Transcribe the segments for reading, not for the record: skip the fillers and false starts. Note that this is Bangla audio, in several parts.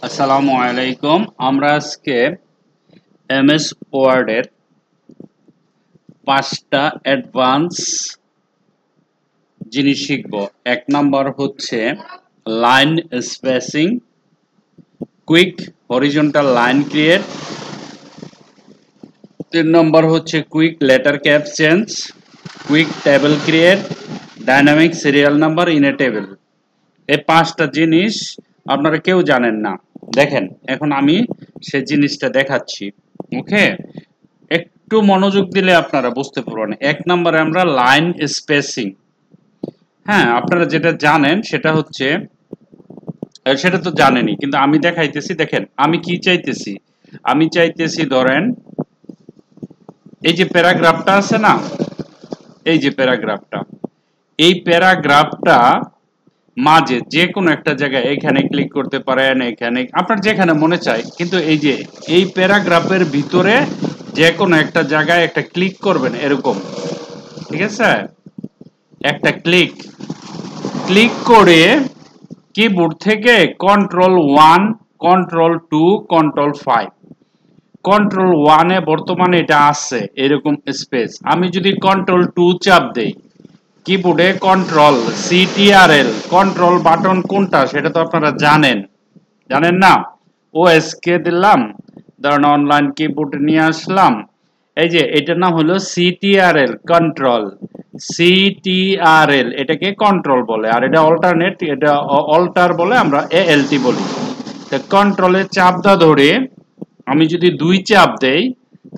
আসসালামু আলাইকুম। আমরা আজকে এমএস ওয়ার্ডের 5টা অ্যাডভান্স জিনিস শিখব। 1 নাম্বার হচ্ছে line spacing, quick horizontal line create. 3 number হচ্ছে quick letter cap change, quick table create, dynamic serial number in a table. এই 5টা জিনিস আপনারা কেউ জানেন না। দেখেন, এখন আমি সেই জিনিসটা দেখাচ্ছি। ওকে, একটু মনোযোগ দিলে আপনারা বুঝতে পারবেন। 1 নম্বরে আমরা লাইন স্পেসিং। হ্যাঁ, আপনারা যেটা জানেন সেটা হচ্ছে, সেটা তো জানেনই, কিন্তু আমি দেখাইতেছি। দেখেন আমি কি চাইতেছি। আমি চাইতেছি, ধরেন এই যে প্যারাগ্রাফটা আছে না, এই যে প্যারাগ্রাফটা, এই প্যারাগ্রাফটা মাঝে যে কোনো একটা জায়গায় এখানে ক্লিক করতে পারেন, এখানে আপনার যেখানে মনে চায়, কিন্তু এই যে এই প্যারাগ্রাফের ভিতরে যে কোনো একটা জায়গায় একটা ক্লিক করবেন এরকম। ঠিক আছে, একটা ক্লিক করে কিবোর্ড থেকে Ctrl+1, Ctrl+2, Ctrl+5, Ctrl+1 এ বর্তমানে এটা আছে এরকম স্পেস। আমি যদি Ctrl+2 চাপ দেই, কিবোর্ডে CTRL কন্ট্রোল বাটন কোনটা সেটা তো আপনারা জানেন না। ওএস কে দিলাম, ধরেন অনলাইন কিবোর্ড নিয়ে আসলাম। এই যে এটার নাম হলো CTRL কন্ট্রোল। CTRL এটাকে কন্ট্রোল বলে, আর এটা অল্টারনেট, এটা অল্টার বলে, আমরা ALT বলি। তো কন্ট্রোলে চাপ ধরে আমি যদি 2 চাপ দেই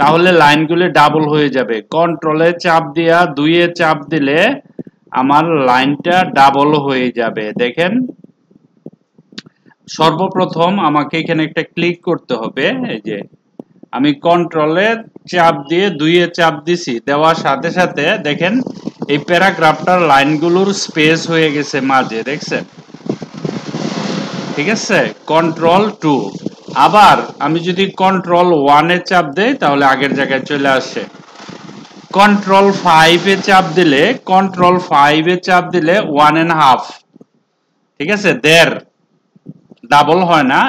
তাহলে লাইনগুলো ডাবল হয়ে যাবে। কন্ট্রোলে চাপ দিয়া 2 এ চাপ দিলে আমার লাইনটা ডাবল হয়ে যাবে। দেখেন, সর্বপ্রথম আমাকে এখানে একটা ক্লিক করতে হবে। এই যে আমি কন্ট্রোলে চাপ দিয়ে 2 এ চাপ দিছি, দেওয়ার সাথে সাথে দেখেন এই প্যারাগ্রাফটার লাইনগুলোর স্পেস হয়ে গেছে মাঝে, দেখছেন? ঠিক আছে, Ctrl+2। আবার আমি যদি Ctrl+1 এ চাপ দেই তাহলে আগের জায়গায় চলে আসে। Ctrl+5 এ চাপ দিলে, Ctrl+5 এ চাপ দিলে 1.5, ঠিক আছে, ডাবল হয় না,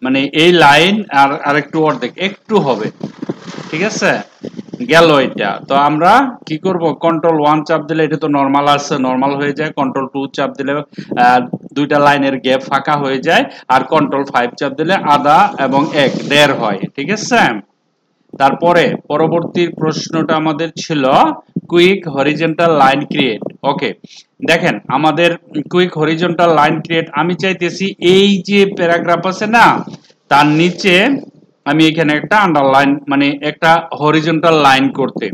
মানে এই লাইন আর আরেকটু অর্ধেক একটু হবে। ঠিক আছে, গেল এটা। তো আমরা কি করব, Ctrl+1 চাপ দিলে এটা তো নরমাল আছে, নরমাল হয়ে যায়। Ctrl+2 চাপ দিলে দুইটা লাইনের গ্যাপ ফাঁকা হয়ে যায়, আর Ctrl+5 চাপ দিলে আধা এবং 1.5 হয়। ঠিক আছে, তারপরে পরবর্তী প্রশ্নটা আমাদের ছিল কুইক হরিজন্টাল লাইন ক্রিয়েট। ওকে, দেখেন আমাদের কুইক হরিজন্টাল লাইন ক্রিয়েট, আমি চাইতেছি এই যে প্যারাগ্রাফ আছে না, তার নিচে আমি এখানে একটা আন্ডারলাইন, মানে একটা হরিজন্টাল লাইন করতে।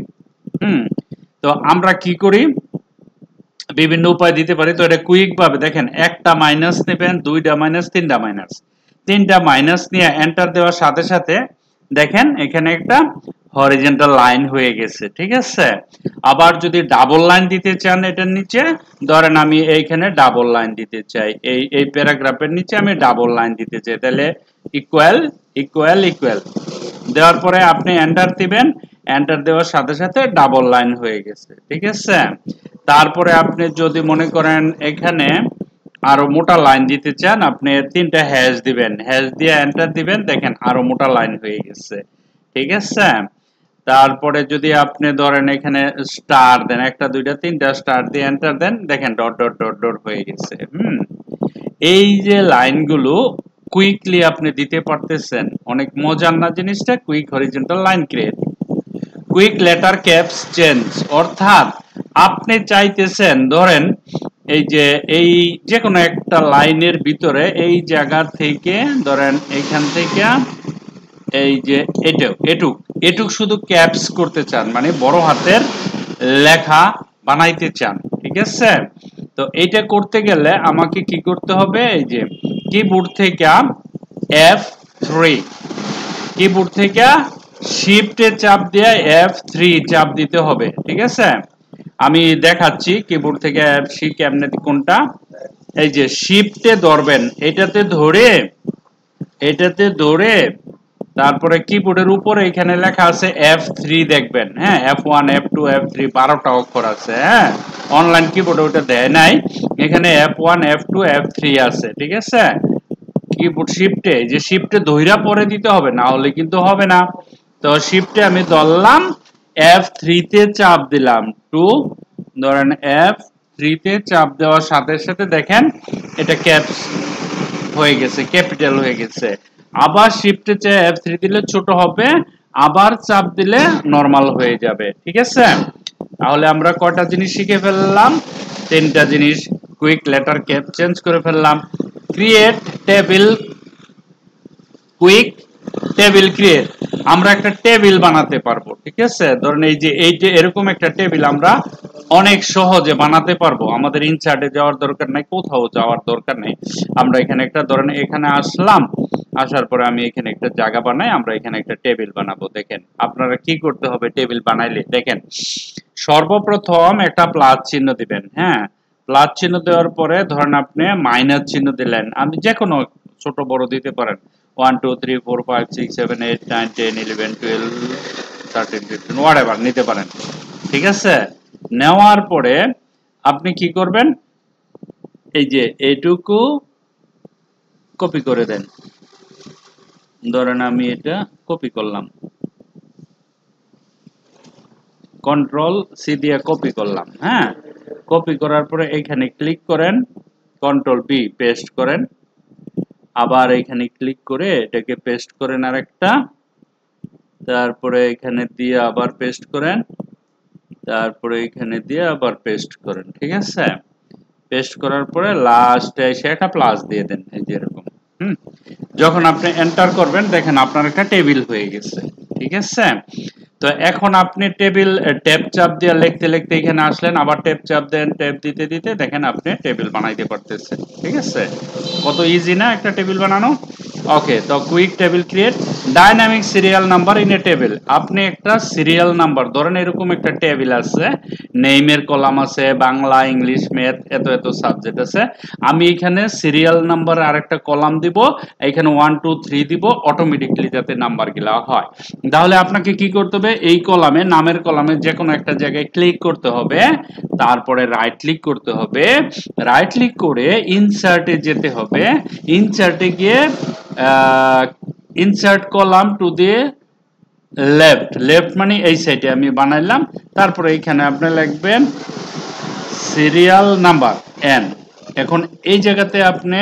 তো আমরা কি করি, বিভিন্ন উপায় দিতে পারি। তো এটা কুইক ভাবে দেখেন, একটা মাইনাস নেবেন, দুইটা মাইনাস, তিনটা মাইনাস নিয়ে এন্টার দেওয়ার সাথে সাথে দেখেন এখানে একটা হরিজন্টাল লাইন হয়ে গেছে। ঠিক আছে, আবার যদি ডাবল লাইন দিতে চান এটার নিচে, ধরেন আমি এইখানে ডাবল লাইন দিতে চাই, এই প্যারাগ্রাফের নিচে আমি ডাবল লাইন দিতে চাই, তাহলে ইকুয়াল ইকুয়াল ইকুয়াল দেওয়ার পরে আপনি এন্টার দিবেন, এন্টার দেওয়ার সাথে সাথে ডাবল লাইন হয়ে গেছে। ঠিক আছে, তারপরে আপনি যদি মনে করেন এখানে আরো মোটা লাইন দিতে চান, আপনি 3টা হ্যাশ দিবেন, হ্যাশ দিয়ে এন্টার দিবেন, দেখেন আরো মোটা লাইন হয়ে গেছে। ঠিক আছে, তারপরে যদি আপনি ধরেন এখানে স্টার দেন, 1টা 2টা 3টা স্টার দিয়ে এন্টার দেন, দেখেন ডট ডট ডট ডট হয়ে গেছে। এই যে লাইনগুলো কুইকলি আপনি দিতে পারতেছেন, অনেক মজার না জিনিসটা? Quick horizontal line create. Quick letter caps change, অর্থাৎ আপনি চাইতেছেন, ধরেন এই যে যে কোনো একটা লাইনের ভিতরে এই জায়গা থেকে, ধরেন এখান থেকে এই যে এটুক শুধু ক্যাপস করতে চান, মানে বড় হাতের লেখা বানাইতে চান। ঠিক আছে, তো এইটা করতে গেলে আমাকে কি করতে হবে, এই যে কিবোর্ড থেকে F3, কিবোর্ড থেকে শিফটে চাপ দিয়ে F3 চাপ দিতে হবে। ঠিক আছে, আমি দেখাচ্ছি কিবোর্ড থেকে F3 কেমনে, কোনটা, এই যে শিফটে ধরবেন, এটাতে ধরে তারপরে কিবোর্ডের উপরে এখানে লেখা আছে F3 দেখবেন। হ্যাঁ, F1 F2 F3 12টা অক্ষর আছে। হ্যাঁ, অনলাইন কিবোর্ডে ওটা দেয় নাই, এখানে F1 F2 F3 আছে। ঠিক আছে, কিবোর্ড শিফটে, যে শিফটে ধইরা পরে দিতে হবে, না হলে কিন্তু হবে না। তো শিফটে আমি ধরলাম, F3 তে চাপ দিলাম, টু ধরেন F3 তে চাপ দেওয়ার সাথে সাথে দেখেন এটা ক্যাপস হয়ে গেছে, ক্যাপিটাল হয়ে গেছে। আবার শিফটে চেয়ে F3 দিলে ছোট হবে, আবার চাপ দিলে নরমাল হয়ে যাবে। ঠিক আছে, তাহলে আমরা কয়টা জিনিস শিখে ফেললাম? 3টা জিনিস। কুইক লেটার ক্যাপ চেঞ্জ করে ফেললাম, create table, quick table create, আমরা একটা টেবিল বানাতে পারবো। ঠিক আছে, ধরেন এই যে এরকম একটা টেবিল আমরা অনেক সহজে বানাতে পারবো, আমাদের ইনসার্টে যাওয়ার দরকার নাই, কোথাও যাওয়ার দরকার নেই। আমরা এখানে একটা ধরেন এখানে আসলাম, আসার পরে আমি এখানে একটা জায়গা বানাই, আমরা এখানে একটা টেবিল বানাবো। দেখেন আপনারা কি করতে হবে টেবিল বানাইলে, দেখেন সর্বপ্রথম একটা প্লাস চিহ্ন দিবেন। হ্যাঁ, প্লাস চিহ্ন দেওয়ার পরে ধরেন আপনি মাইনাস চিহ্ন দিলেন, আমি যে কোনো ছোট বড় দিতে পারেন, 1 2 3 4 5 6 7 8 9 10 11 12 13 15 হোয়াটএভার নিতে পারেন। ঠিক আছে, নেওয়ার পরে আপনি কি করবেন, এই যে এইটুকু কপি করে দেন, ধরেন আমি এটা কপি করলাম, কন্ট্রোল সি দিয়ে কপি করলাম। হ্যাঁ, কপি করার পরে এখানে ক্লিক করেন, কন্ট্রোল বি পেস্ট করেন, আবার এখানে ক্লিক করে এটাকে পেস্ট করেন আরেকটা, তারপরে এখানে দিয়ে আবার পেস্ট করেন, তারপরে এখানে দিয়ে আবার পেস্ট করেন। ঠিক আছে, পেস্ট করার পরে লাস্টে এসে একটা প্লাস দিয়ে দেন, এই যে এরকম। যখন আপনি এন্টার করবেন দেখেন আপনার একটা টেবিল হয়ে গেছে। ঠিক আছে, তো এখন আপনি টেবিল ট্যাব চাপ দিয়ে লিখতে লিখতে এখানে আসলেন, আবার ট্যাব চাপ দেন, ট্যাব দিতে দিতে দেখেন আপনি টেবিল বানাইতে পারতেছেন। ঠিক আছে, কত ইজি না একটা টেবিল বানানো। ওকে, তো quick table create, dynamic serial number in a table. আপনি একটা সিরিয়াল নাম্বার ধরেন, এরকম একটা টেবিল আছে, নেইমের কলাম আছে, বাংলা, ইংলিশ, ম্যাথ, এত এত সাবজেক্ট আছে, আমি এখানে সিরিয়াল নাম্বার আরেকটা কলাম দিব, এখানে 1 2 3 দিব, অটোমেটিক্যালি যাতে নাম্বার গুলা হয়। তাহলে আপনাকে কি করতে হবে, এই কলামে, নামের কলামে যে কোনো একটা জায়গায় ক্লিক করতে হবে, তারপরে রাইট ক্লিক করতে হবে, রাইট ক্লিক করে ইনসার্টে যেতে হবে, ইনসার্টে গিয়ে ইনসার্ট কলাম টু দিয়ে লেফট, লেফট মানে এই সাইডে আমি বানাইলাম, তারপরে এখানে আপনি লিখবেন সিরিয়াল নাম্বার এন। এখন এই জায়গাতে আপনি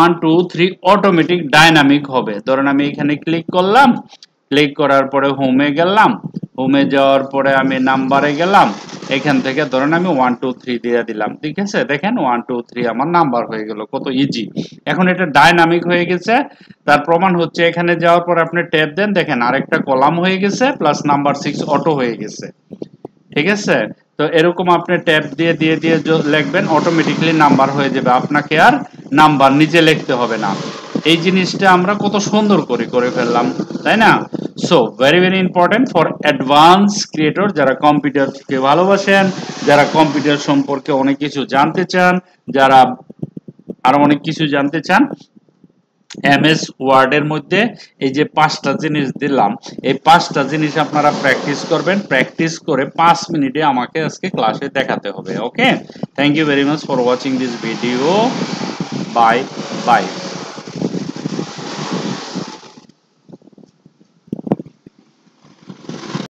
1 2 3 অটোমেটিক ডাইনামিক হবে। ধরেন আমি এখানে ক্লিক করলাম, ক্লিক করার পরে হোমে গেলাম, হোমে যাওয়ার পরে আমি নাম্বারে গেলাম, এখান থেকে ধরেন আমি 1 2 3 দিয়ে দিলাম। ঠিক আছে, দেখেন 1 2 3 আমার নাম্বার হয়ে গেল, কত ইজি। এখন এটা ডাইনামিক হয়ে গেছে, তার প্রমাণ হচ্ছে এখানে যাওয়ার পর আপনি ট্যাব দেন, দেখেন আরেকটা কলাম হয়ে গেছে, প্লাস নাম্বার 6 অটো হয়ে গেছে। ঠিক আছে, তো এরকম আপনি ট্যাব দিয়ে দিয়ে দিয়ে লিখবেন, অটোমেটিক্যালি নাম্বার হয়ে যাবে, আপনাকে আর নাম্বার নিজে লিখতে হবে না। এই জিনিসটা আমরা কত সুন্দর করে ফেললাম, তাই না? So very very important for advance creator, যারা কম্পিউটারকে ভালোবাসেন, যারা কম্পিউটার সম্পর্কে অনেক কিছু জানতে চান, যারা আরো অনেক কিছু জানতে চান, এমএস ওয়ার্ডের মধ্যে এই যে 5টা জিনিস দিলাম, এই 5টা জিনিস আপনারা প্র্যাকটিস করবেন, প্র্যাকটিস করে 5 মিনিটে আমাকে আজকে ক্লাসে দেখাতে হবে। Okay, thank you very much for watching this video, bye by.